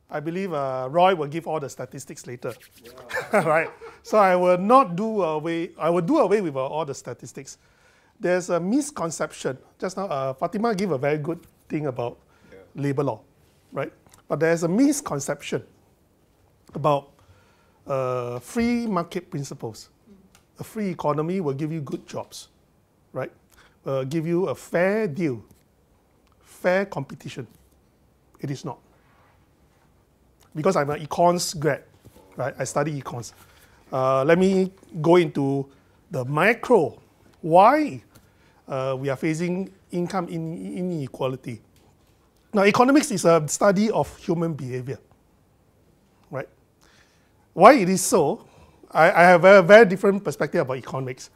I believe Roy will give all the statistics later. Yeah. Right? So I will not do away, I will do away with all the statistics. There's a misconception. Just now, Fatimah gave a very good thing about labor law, right? But there's a misconception about free market principles. A free economy will give you good jobs, right? Give you a fair deal, fair competition. It is not. Because I'm an econs grad, right? I study econs. Let me go into the macro. Why we are facing income inequality? Now, economics is a study of human behavior, right? Why it is so? I have a very different perspective about economics.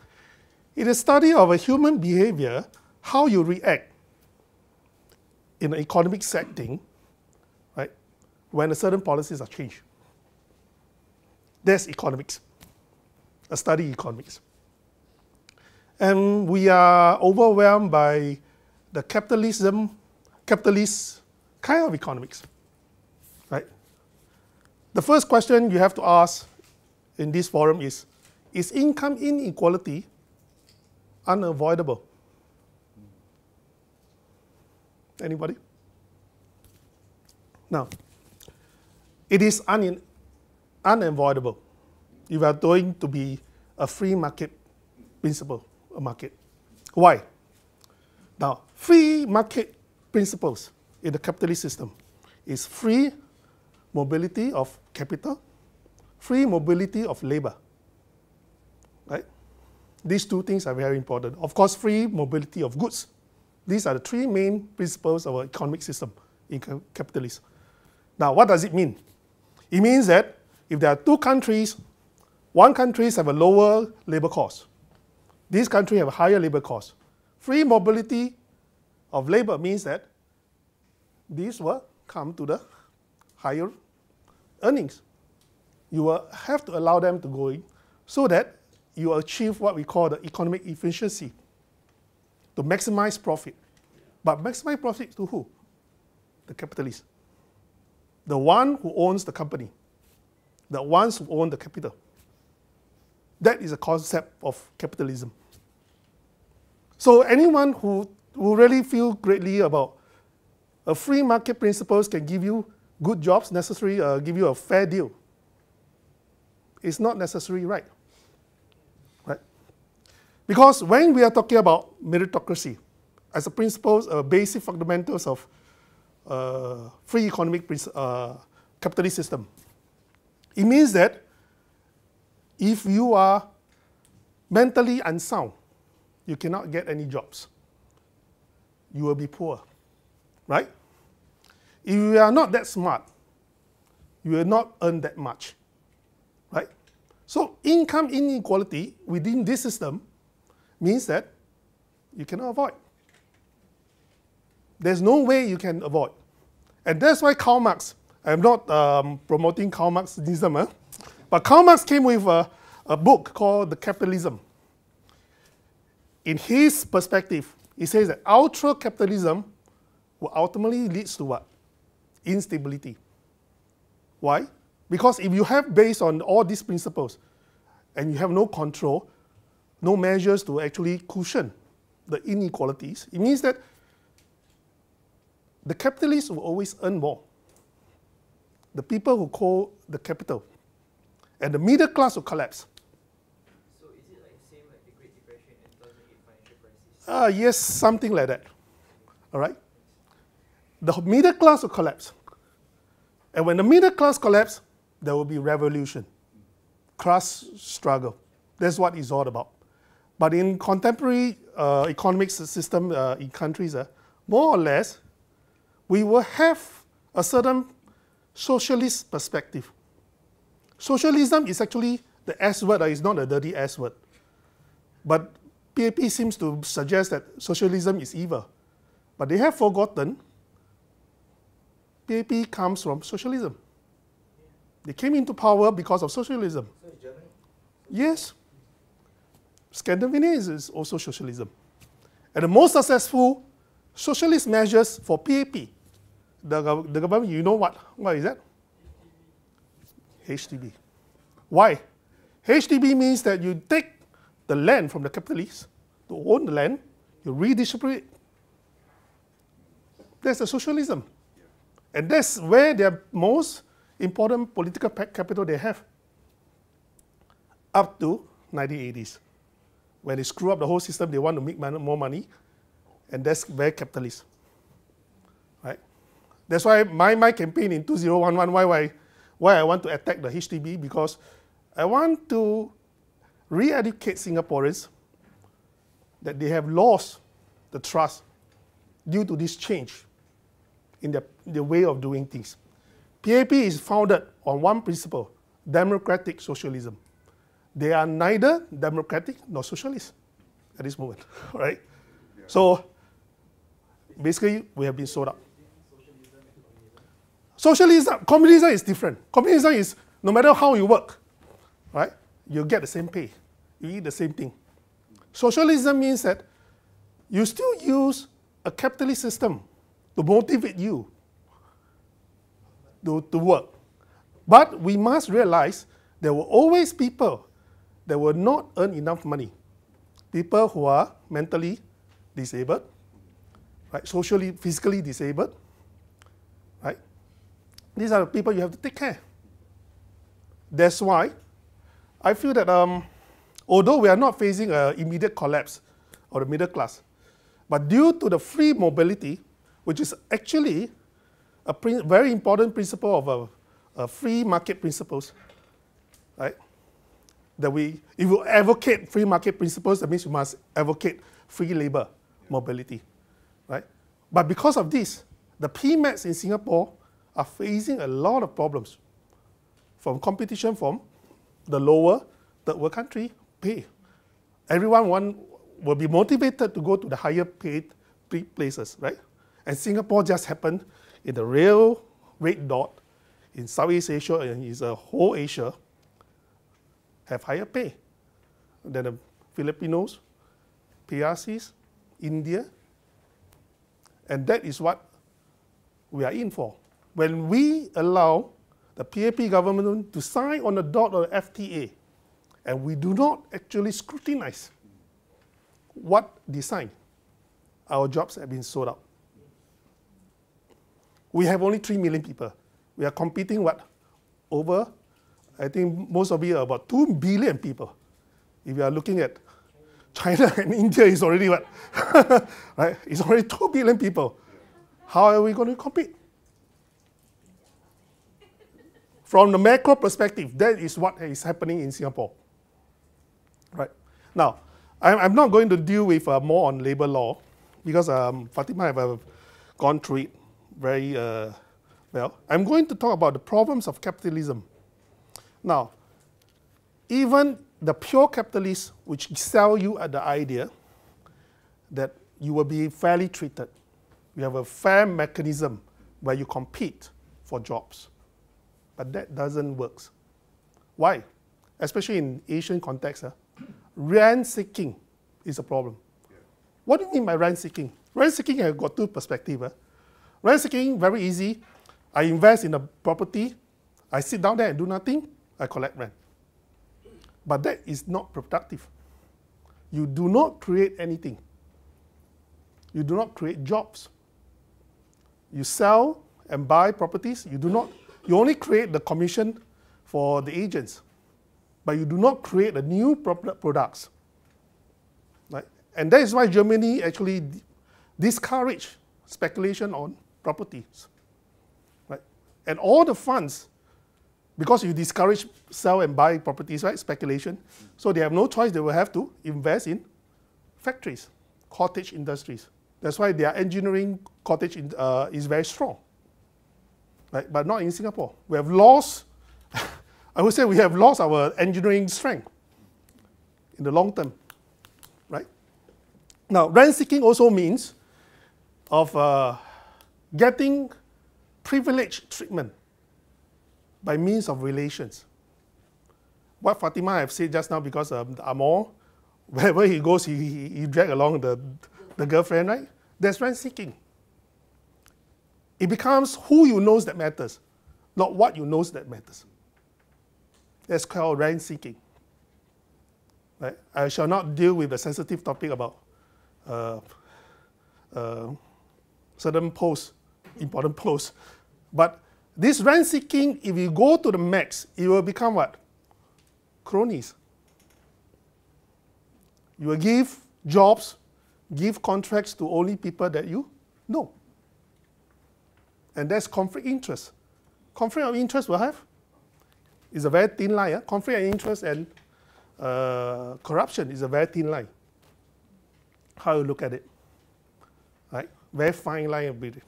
It is a study of a human behavior, how you react in an economic setting, right, when a certain policies are changed. That's economics, a study of economics. And we are overwhelmed by the capitalist kind of economics, right? The first question you have to ask in this forum is income inequality unavoidable? Anybody? Now, it is unavoidable if we are going to be a free market principle, a market. Why? Now, free market principles in the capitalist system is free mobility of capital, free mobility of labor, right? These two things are very important. Of course, free mobility of goods. These are the three main principles of our economic system in capitalism. Now, what does it mean? It means that if there are two countries, one country have a lower labor cost. This country have a higher labor cost. Free mobility of labor means that these will come to the higher earnings. You will have to allow them to go in so that you achieve what we call the economic efficiency, to maximize profit. But maximize profit to who? The capitalist. The one who owns the company. The ones who own the capital. That is a concept of capitalism. So anyone who really feel greatly about a free market principles can give you good jobs, give you a fair deal. It's not necessarily right. Right? Because when we are talking about meritocracy, as a principle, basic fundamentals of free economic capitalist system, it means that if you are mentally unsound, you cannot get any jobs. You will be poor, right? If you are not that smart, you will not earn that much, right? So income inequality within this system means that you cannot avoid. There's no way you can avoid. And that's why Karl Marx, I'm not promoting Karl Marxism, but Karl Marx came with a book called The Capitalism. In his perspective, he says that ultra-capitalism will ultimately lead to what? Instability. Why? Because if you have based on all these principles and you have no control, no measures to actually cushion the inequalities, it means that the capitalists will always earn more. The people who call the capital. And the middle class will collapse. So is it like same like the Great Depression and 2008 financial crisis? Yes, something like that. All right? The middle class will collapse. And when the middle class collapse, there will be revolution, class struggle. That's what it's all about. But in contemporary economic system in countries, more or less, we will have a certain socialist perspective. Socialism is actually the S word, it's not a dirty S word. But PAP seems to suggest that socialism is evil. But they have forgotten PAP comes from socialism. They came into power because of socialism. So is Germany? Yes. Scandinavia is also socialism. And the most successful socialist measures for PAP, the government, you know what is that? HDB. Why? HDB means that you take the land from the capitalists to own the land, you redistribute it. That's the socialism. And that's where their most important political capital they have. Up to 1980s. When they screw up the whole system, they want to make more money, and that's very capitalist. Right? That's why my campaign in 2011, why I want to attack the HDB, because I want to re-educate Singaporeans that they have lost the trust due to this change in the way of doing things. PAP is founded on one principle, democratic socialism. They are neither democratic nor socialist at this moment, right? Yeah. So basically, we have been sold out. Socialism, communism is different. Communism is no matter how you work, right? You get the same pay, you eat the same thing. Socialism means that you still use a capitalist system to motivate you to work. But we must realize there were always people that will not earn enough money. People who are mentally disabled, right? Socially, physically disabled, right? These are the people you have to take care. That's why I feel that although we are not facing an immediate collapse of the middle class, but due to the free mobility, which is actually a very important principle of free market principles, right? That if you advocate free market principles, that means you must advocate free labor mobility, right? But because of this, the PMATs in Singapore are facing a lot of problems from competition from the lower third world country pay. Everyone will be motivated to go to the higher paid places, right? And Singapore just happened in the real red dot in Southeast Asia and is a whole Asia have higher pay than the Filipinos, PRCs, India, and that is what we are in for. When we allow the PAP government to sign on the dot of the FTA, and we do not actually scrutinize what they sign, our jobs have been sold out. We have only 3 million people. We are competing over, I think most of you are about 2 billion people. If you are looking at China and India, is already what? Right? It's already 2 billion people. How are we going to compete? From the macro perspective, that is what is happening in Singapore. Right? Now, I'm not going to deal with more on labor law, because Fatimah have gone through it very well. I'm going to talk about the problems of capitalism. Now, even the pure capitalists, which sell you the idea that you will be fairly treated, you have a fair mechanism where you compete for jobs. But that doesn't work. Why? Especially in Asian context, rent seeking is a problem. Yeah. What do you mean by rent seeking? Rent seeking has got two perspectives. Rent seeking, very easy. I invest in a property, I sit down there and do nothing, I collect rent. But that is not productive. You do not create anything. You do not create jobs. You sell and buy properties, you only create the commission for the agents, but you do not create the new products. Right? And that is why Germany actually discouraged speculation on properties. Right? And all the funds, because you discourage sell and buy properties, right? Speculation, so they have no choice, they will have to invest in factories, cottage industries. That's why their engineering cottage is very strong. Right? But not in Singapore. We have lost, I would say we have lost our engineering strength in the long term. Right? Now, rent seeking also means of getting privileged treatment by means of relations. What Fatimah have said just now, because the Amor, wherever he goes, he drag along the girlfriend, right? That's rent seeking. It becomes who you knows that matters, not what you knows that matters. That's called rent seeking. Right? I shall not deal with the sensitive topic about certain posts, important posts. But this rent seeking, if you go to the max, it will become what? Cronies. You will give jobs, give contracts to only people that you know. And that's conflict interest. Conflict of interest will have is a very thin line. Conflict of interest and corruption is a very thin line. How you look at it, right? Very fine line of between.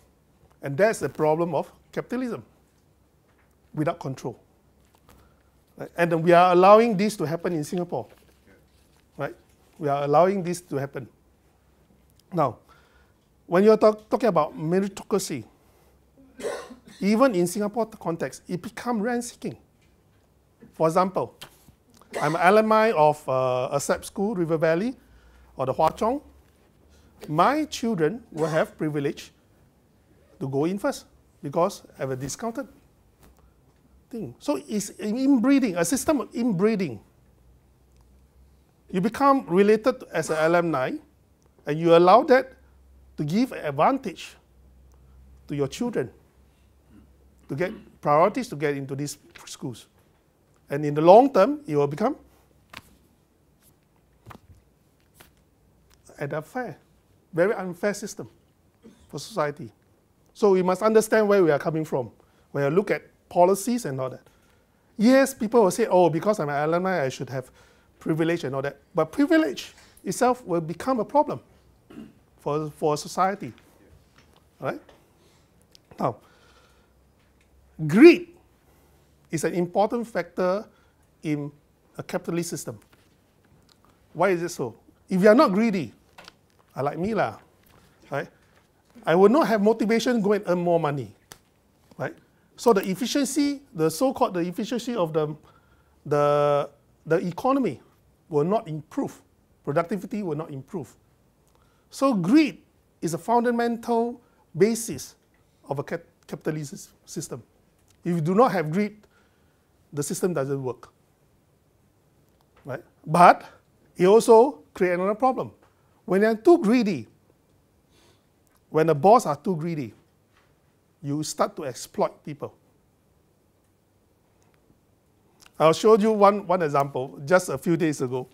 And that's the problem of capitalism, without control. Right? And we are allowing this to happen in Singapore, right? We are allowing this to happen. Now, when you're talking about meritocracy, even in Singapore context, it becomes rent-seeking. For example, I'm an alumni of a SAP school, River Valley, or the Hwa Chong. My children will have privilege to go in first because I have a discounted thing. So it's inbreeding, a system of inbreeding. You become related as an alumni, and you allow that to give advantage to your children to get priorities to get into these schools. And in the long term, it will become an unfair, very unfair system for society. So we must understand where we are coming from when you look at policies and all that. Yes, people will say, oh, because I'm an alumni, I should have privilege and all that. But privilege itself will become a problem for society. All right? Now, greed is an important factor in a capitalist system. Why is it so? If you are not greedy, like me lah, right? I will not have motivation to go and earn more money, right? So the efficiency, the so-called the efficiency of the economy will not improve. Productivity will not improve. So greed is a fundamental basis of a capitalist system. If you do not have greed, the system doesn't work, right? But it also creates another problem. When you're too greedy, when the boss are too greedy, you start to exploit people. I'll show you one example. Just a few days ago,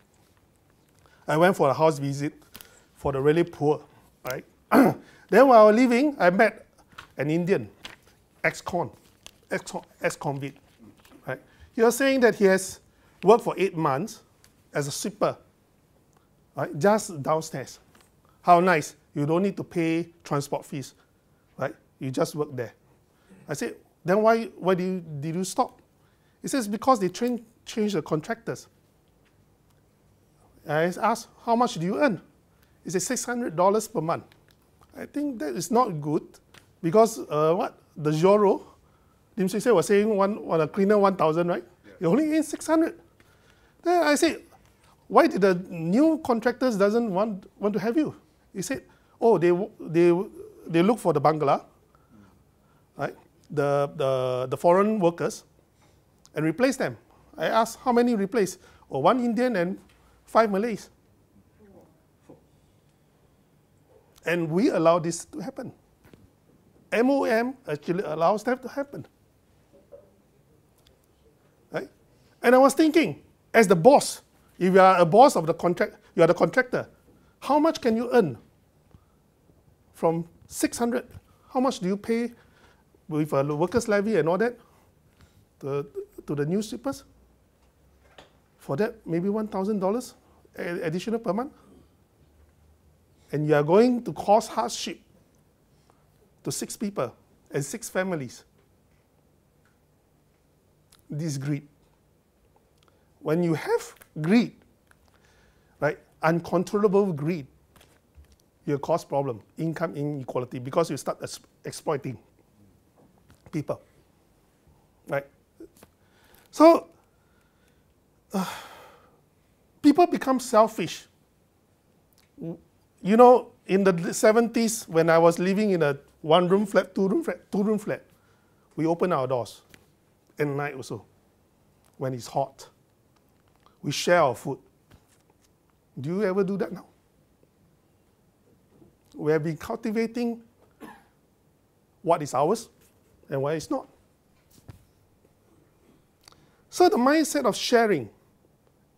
I went for a house visit for the really poor, right? Then while I was leaving, I met an Indian, ex-convict, right? He was saying that he has worked for 8 months as a sweeper, right? Just downstairs. How nice. You don't need to pay transport fees, right? You just work there. I said, then why did you stop? He says, because they changed the contractors. I asked, how much do you earn? He said, $600 per month. I think that is not good because the Joro, Lim Swee Say was saying a cleaner 1,000, right? Yeah. You only earn 600. Then I said, why did the new contractors doesn't want to have you? He said, oh, they look for the Bangla, right? The foreign workers, and replace them. I asked, how many replace? Oh, 1 Indian and 5 Malays. And we allow this to happen. MOM actually allows that to happen. Right? And I was thinking, as the boss, if you are a boss of the contract, you are the contractor, how much can you earn from 600? How much do you pay with a workers' levy and all that to the new sweepers? For that, maybe $1,000 additional per month. And you are going to cause hardship to 6 people and 6 families. This is greed. When you have greed, right, uncontrollable greed, you cause problem, income inequality, because you start exploiting people, right? So, people become selfish. You know, in the 70s, when I was living in a 1-room flat, 2-room flat, we open our doors at night also. when it's hot. We share our food. Do you ever do that now? We have been cultivating what is ours and what is not. So the mindset of sharing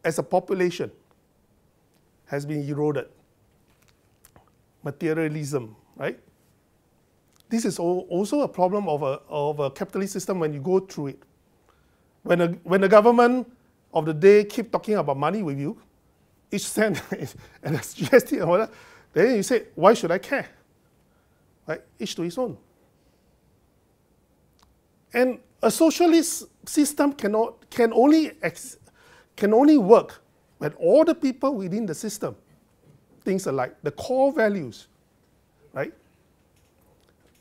as a population has been eroded. Materialism, right? This is also a problem of a capitalist system when you go through it. When the government of the day keep talking about money with you, each cent and that's GST and all that, then you say, why should I care? Right? Each to his own. And a socialist system can only work when all the people within the system things alike, the core values, right?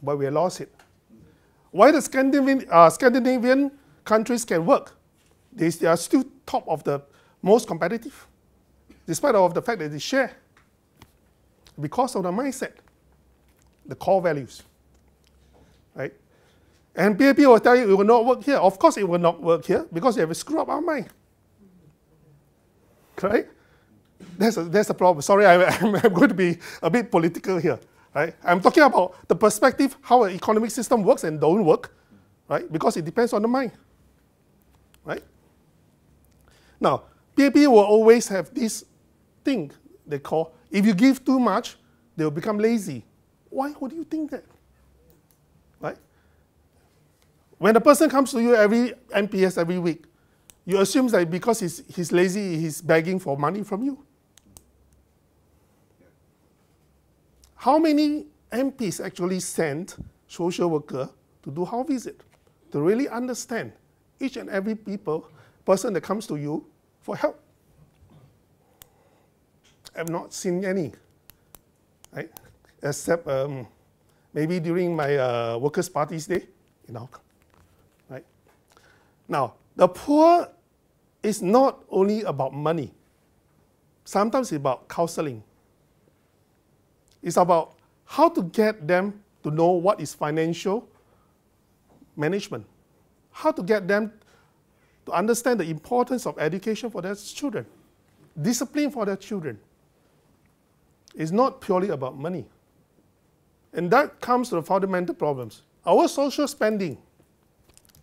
But we lost it. Why the Scandinavian countries can work? They are still top of the most competitive, despite of the fact that they share. Because of the mindset, the core values, right? And PAP will tell you it will not work here. Of course it will not work here because they have screwed up our mind, right? That's a problem. Sorry, I'm going to be a bit political here, right? I'm talking about the perspective, how an economic system works and don't work, right? Because it depends on the mind, right? Now, PAP will always have this thing they call, if you give too much, they will become lazy. Why would you think that, right? When a person comes to you every MPS every week, you assume that because he's lazy, he's begging for money from you. How many MPs actually send social worker to do house visit, to really understand each and every person that comes to you for help? I've not seen any, right? Except maybe during my Workers' Party's day, right? Now, the poor is not only about money. Sometimes it's about counseling. It's about how to get them to know what is financial management, how to get them to understand the importance of education for their children, discipline for their children. It's not purely about money. And that comes to the fundamental problems. Our social spending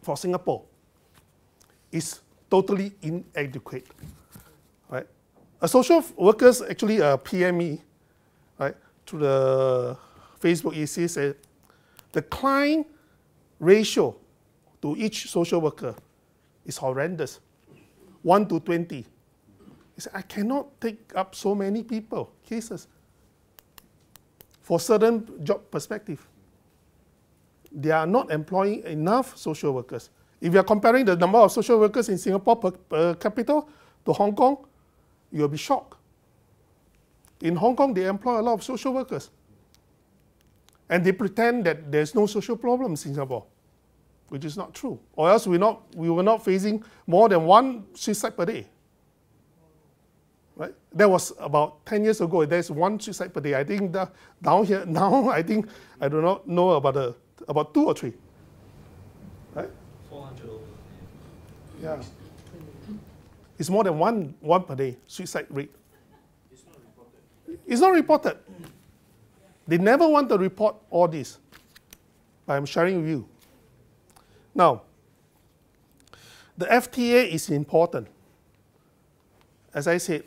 for Singapore is totally inadequate, right? A social workers actually PM me, right, through the Facebook EC said, the client ratio to each social worker is horrendous, 1 to 20. He said, I cannot take up so many cases. For certain job perspective, they are not employing enough social workers. If you are comparing the number of social workers in Singapore per capita to Hong Kong, you'll be shocked. In Hong Kong, they employ a lot of social workers. And they pretend that there's no social problems in Singapore, which is not true. Or else we were not facing more than 1 suicide per day. Right? That was about 10 years ago. There's 1 suicide per day. I think down here now, I do not know about 2 or 3. Right? 400 over. Yeah. It's more than one per day, suicide rate. It's not reported. It's not reported. They never want to report all this. But I'm sharing with you. Now, the FTA is important. As I said,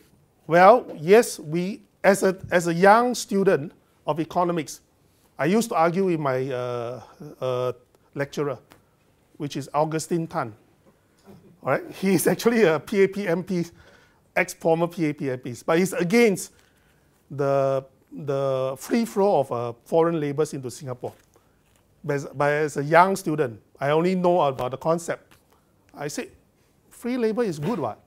well, yes, we, as a young student of economics, I used to argue with my lecturer, which is Augustine Tan. All right? He's actually a PAP MP, ex-former PAP MPs, but he's against the free flow of foreign laborers into Singapore. But as a young student, I only know about the concept. I say, free labor is good, what?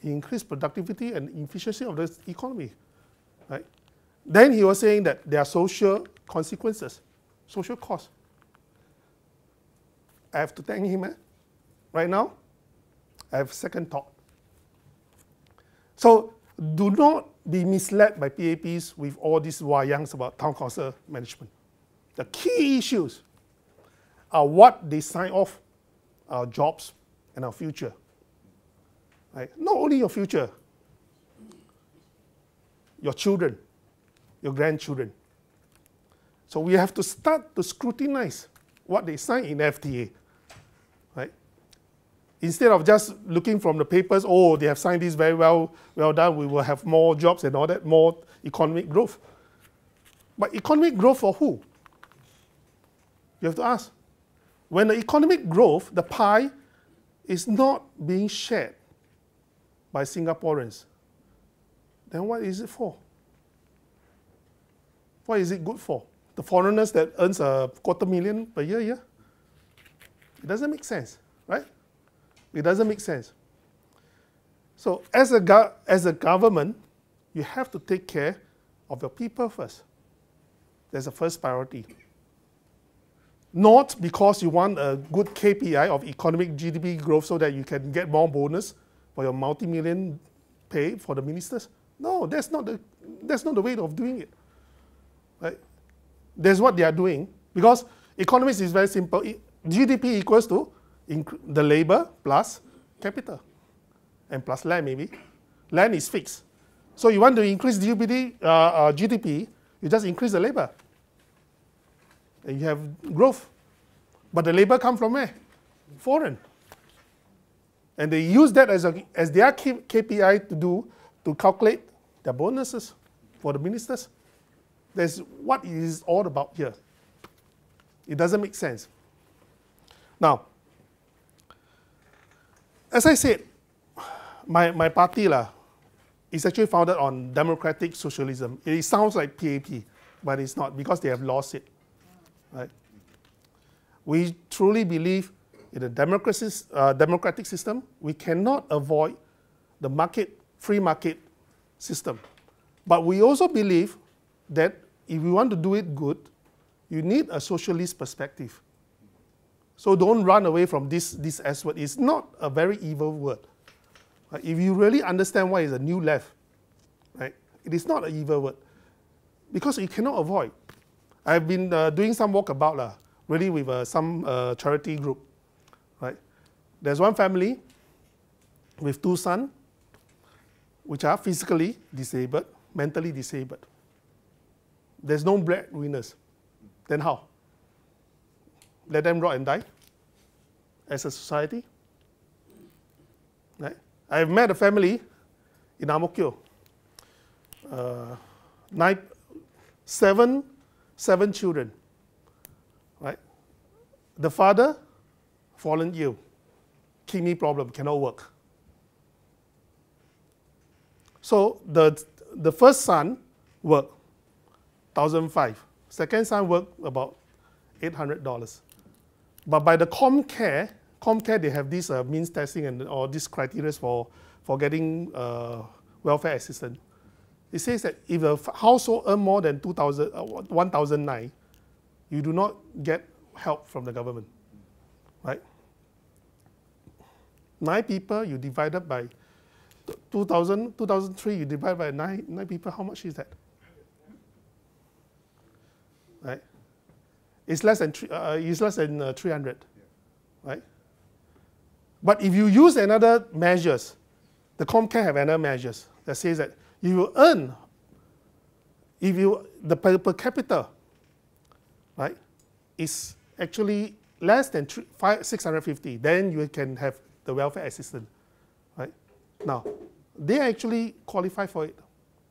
It increases productivity and efficiency of the economy, right? Then he was saying that there are social consequences, social costs. I have to thank him. Right now, I have second thought. So do not be misled by PAPs with all these wayang about town council management. The key issues are what they sign off, our jobs and our future. Right? Not only your future, your children, your grandchildren. So we have to start to scrutinize what they sign in FTA. Right? Instead of just looking from the papers, oh, they have signed this very well done, we will have more jobs and all that, more economic growth. But economic growth for who? You have to ask. When the economic growth, the pie, is not being shared by Singaporeans, then what is it for? What is it good for? The foreigners that earns a $250,000 per year? It doesn't make sense, right? It doesn't make sense. So as a government, you have to take care of your people first. That's the first priority. Not because you want a good KPI of economic GDP growth so that you can get more bonus for your multi-million pay for the ministers. No, that's not the way of doing it. Right? That's what they are doing. Because economics is very simple. GDP equals to the labor plus capital. And plus land maybe. Land is fixed. So you want to increase GDP, you just increase the labor. And you have growth. But the labor come from where? Foreign. And they use that as their KPI to calculate their bonuses for the ministers. That's what it is all about here. It doesn't make sense. Now, as I said, my party is actually founded on democratic socialism. It sounds like PAP, but it's not because they have lost it. Right? We truly believe in a democratic system. We cannot avoid the free market system. But we also believe that if we want to do it good, you need a socialist perspective. So don't run away from this S word. It's not a very evil word. Right? If you really understand what is a new left, right, it is not an evil word. Because you cannot avoid. I've been doing some walkabout, really with some charity group. Right? There's one family with 2 sons, which are physically disabled, mentally disabled. There's no breadwinners. Then how? Let them rot and die as a society? Right? I've met a family in Ang Mo Kio. 7 children. Right? The father, fallen ill, kidney problem, cannot work. So the first son worked $1,500. Second son worked about $800. But by the ComCare they have this means testing and all these criteria for getting welfare assistance. It says that if a household earns more than 1,009, you do not get help from the government, right? 9 people, you divide it by 2003, you divide by 9 people, how much is that? Right? It's less than 300, right? But if you use another measures, the ComCare have another measures that says that you will earn, the per capita, right, is actually less than 650, then you can have the welfare assistance, right? Now, they actually qualify for it,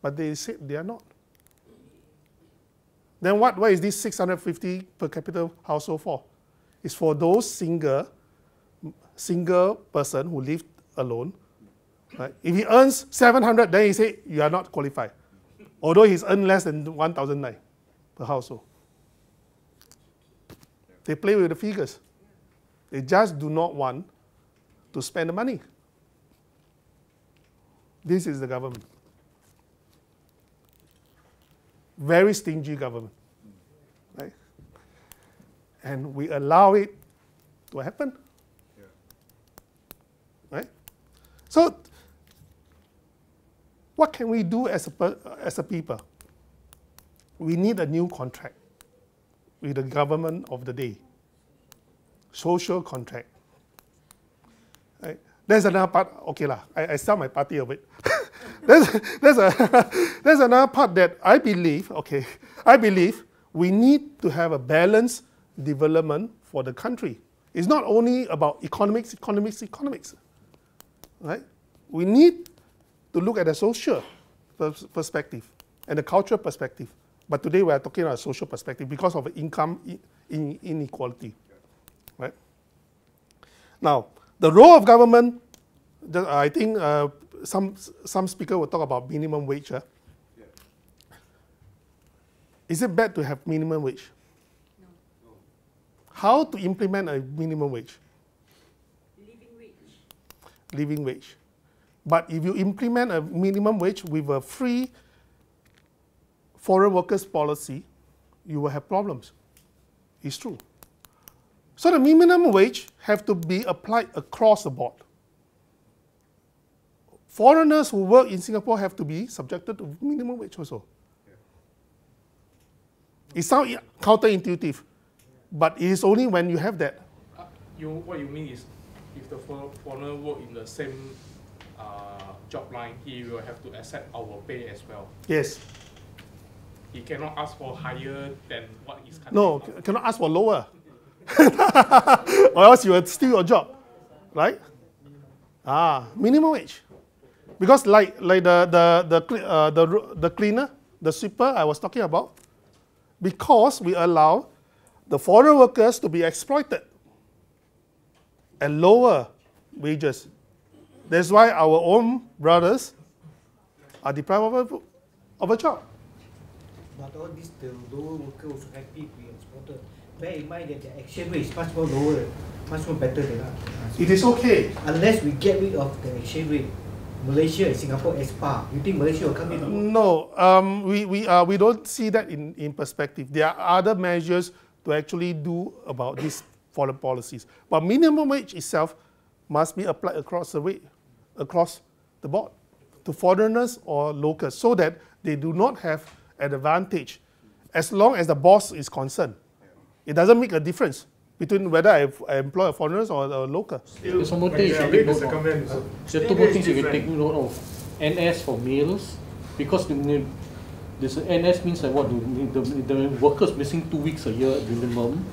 but they said they are not. Then what is this 650 per capita household for? It's for those single person who live alone. Right? If he earns 700, then he say you are not qualified, although he's earned less than 1,009 per household. They play with the figures. They just do not want to spend the money. This is the government. Very stingy government. Right? And we allow it to happen. Yeah. Right? So, what can we do as a people? We need a new contract with the government of the day. Social contract. Right? There's another part, okay lah, I sell my party of it. there's another part that I believe we need to have a balanced development for the country. It's not only about economics, right? We need to look at the social perspective and the cultural perspective. But today we are talking about a social perspective because of income inequality, right? Now, the role of government, I think some speaker will talk about minimum wage. Yeah. Is it bad to have minimum wage? No. How to implement a minimum wage? Living wage. But if you implement a minimum wage with a free foreign workers policy, you will have problems. It's true. So the minimum wage have to be applied across the board. Foreigners who work in Singapore have to be subjected to minimum wage also. It sounds counterintuitive, but it is only when you have that. What you mean is, if the foreigner work in the same job line, he will have to accept our pay as well. Yes. He cannot ask for higher than what is country. No, cannot ask for lower. Or else you will steal your job, right? Minimum wage. Because like the cleaner, the sweeper I was talking about, because we allow the foreign workers to be exploited at lower wages. That's why our own brothers are deprived of a job. But all this, the lower worker also happy to be exported. Bear in mind that the exchange rate is much more lower, much more better than us. It is okay. Unless we get rid of the exchange rate, Malaysia and Singapore as par. You think Malaysia will come in? No, we don't see that in perspective. There are other measures to actually do about these foreign policies. But minimum wage itself must be applied across the board to foreigners or locals, so that they do not have an advantage as long as the boss is concerned. It doesn't make a difference between whether I employ a foreigners or a local. There's some more things you can take note of. There are two more things you can take note of. NS for males, because this NS means that what the workers missing 2 weeks a year minimum,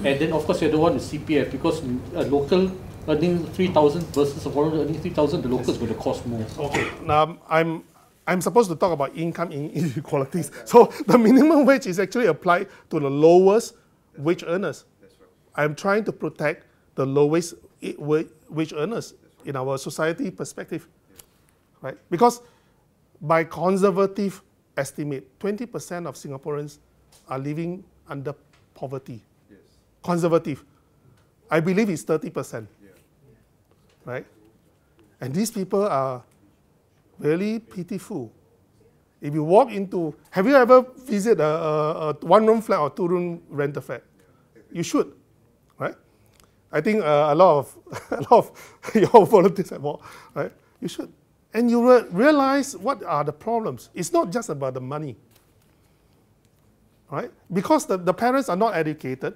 and then of course the other one is CPF, because a local earning 3,000 versus a foreigner earning 3,000, the locals going to cost more. Okay, now I'm supposed to talk about income inequalities. So the minimum wage is actually applied to the lowest wage earners. I'm trying to protect the lowest wage earners in our society perspective, right? Because by conservative estimate, 20% of Singaporeans are living under poverty. Yes. Conservative. I believe it's 30%, right? And these people are really pitiful. If you walk into, have you ever visited a one-room flat or two-room rental flat? You should, right? I think a lot of your volunteers have walked, right? You should. And you realize what are the problems. It's not just about the money, right? Because the parents are not educated,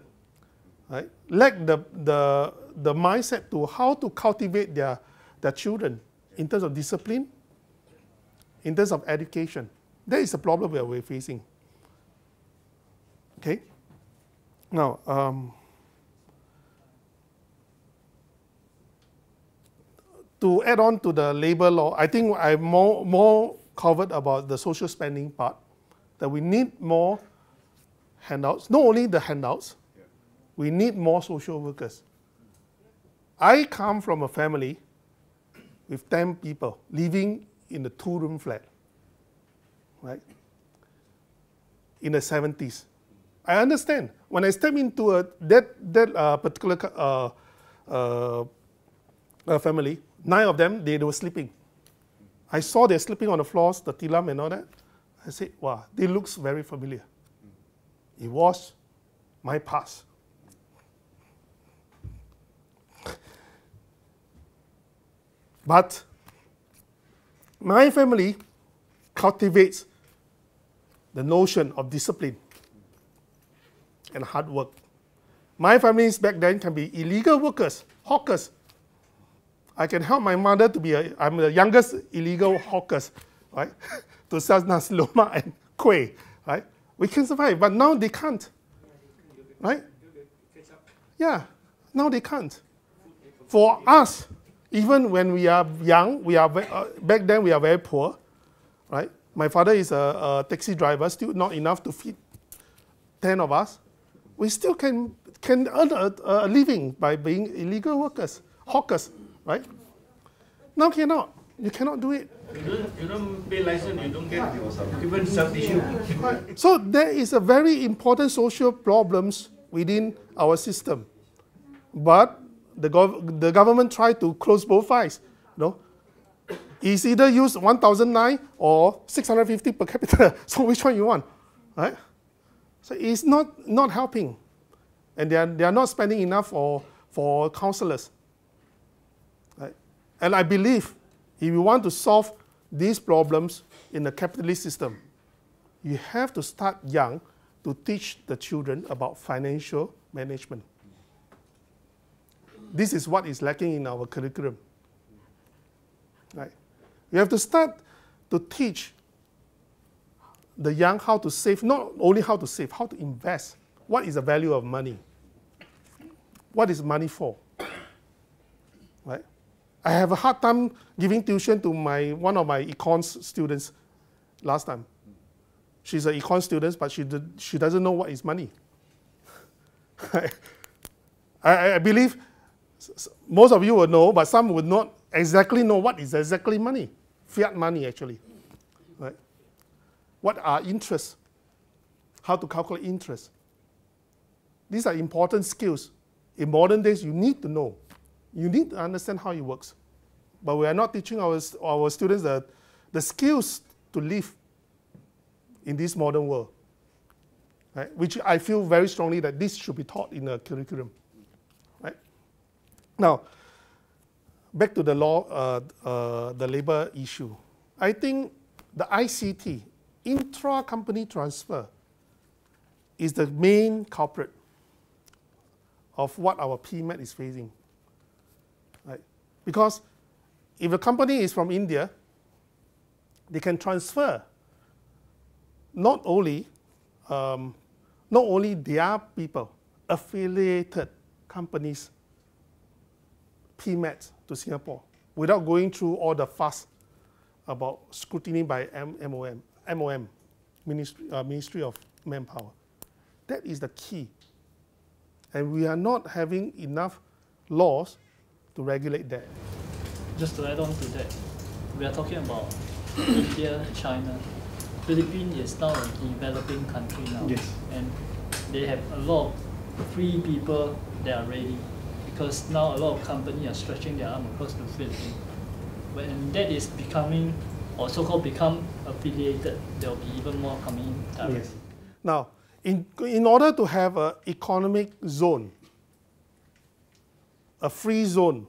right? Lack the mindset to how to cultivate their children in terms of discipline, in terms of education. That is the problem we're facing. Okay? Now, to add on to the labor law, I think I'm more covered about the social spending part, that we need more handouts. Not only the handouts, we need more social workers. I come from a family with 10 people living in a two-room flat, right? In the 70s. I understand. When I step into that particular family, 9 of them, they were sleeping. I saw they're sleeping on the floors, the tilam and all that. I said, wow, they looks very familiar. It was my past. But my family cultivates the notion of discipline and hard work. My families back then can be illegal workers, hawkers. I can help my mother to be I'm the youngest illegal hawkers, right? To sell nasi lemak and kueh, right? We can survive, but now they can't, right? Yeah, now they can't. For us, even when we are young, back then we are very poor, right? My father is a taxi driver, still not enough to feed 10 of us. We still can earn a living by being illegal workers, hawkers, right? Now cannot. You cannot do it. You don't pay license, you don't get even self-issue. So there is a very important social problems within our system. But the government tried to close both eyes. It's either use 1,009 or 650 per capita. So which one you want, right? So it's not helping, and they are not spending enough for counselors, right? And I believe if you want to solve these problems in the capitalist system, you have to start young to teach the children about financial management. This is what is lacking in our curriculum, right? You have to start to teach the young how to save, not only how to save, how to invest. What is the value of money? What is money for? Right? I have a hard time giving tuition to one of my econs students last time. She's an econ student, but she doesn't know what is money. I believe most of you will know, but some would not exactly know what is exactly money. Fiat money, actually. Right? What are interests? How to calculate interest? These are important skills. In modern days, you need to know. You need to understand how it works. But we are not teaching our students the skills to live in this modern world, right? Which I feel very strongly that this should be taught in the curriculum. Right? Now, back to the law, the labor issue. I think the ICT, intra-company transfer, is the main culprit of what our PMAT is facing. Right? Because if a company is from India, they can transfer not only their people, affiliated companies' PMAT to Singapore without going through all the fuss about scrutiny by MOM, Ministry of Manpower. That is the key. And we are not having enough laws to regulate that. Just to add on to that, we are talking about India, China. Philippines is now a developing country now. Yes. And they have a lot of free people that are ready, because now a lot of companies are stretching their arm across the Philippines. When that is becoming, or so-called become affiliated, there will be even more coming directly. Yes. Now, in order to have an economic zone, a free zone,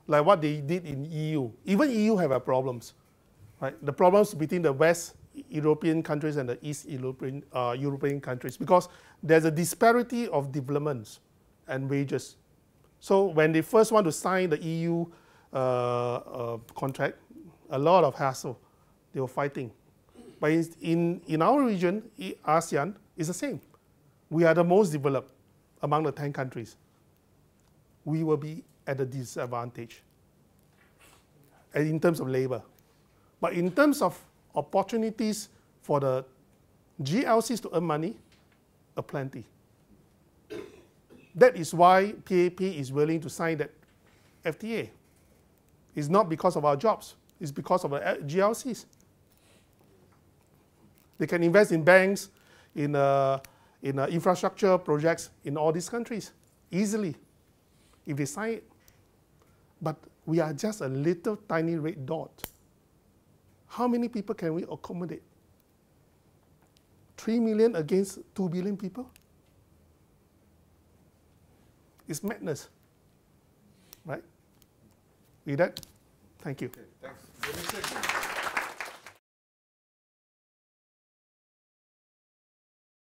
like what they did in EU, even EU have problems, right? The problems between the West European countries and the East European countries, because there's a disparity of developments and wages. So when they first want to sign the EU contract, a lot of hassle. They were fighting. But in our region, ASEAN, it's the same. We are the most developed among the 10 countries. We will be at a disadvantage in terms of labor. But in terms of opportunities for the GLCs to earn money, aplenty. That is why PAP is willing to sign that FTA. It's not because of our jobs. It's because of the GLCs. They can invest in banks, in infrastructure projects in all these countries easily if they sign it. But we are just a little tiny red dot. How many people can we accommodate? 3 million against 2 billion people? It's madness, right? With that, thank you. Okay, thanks.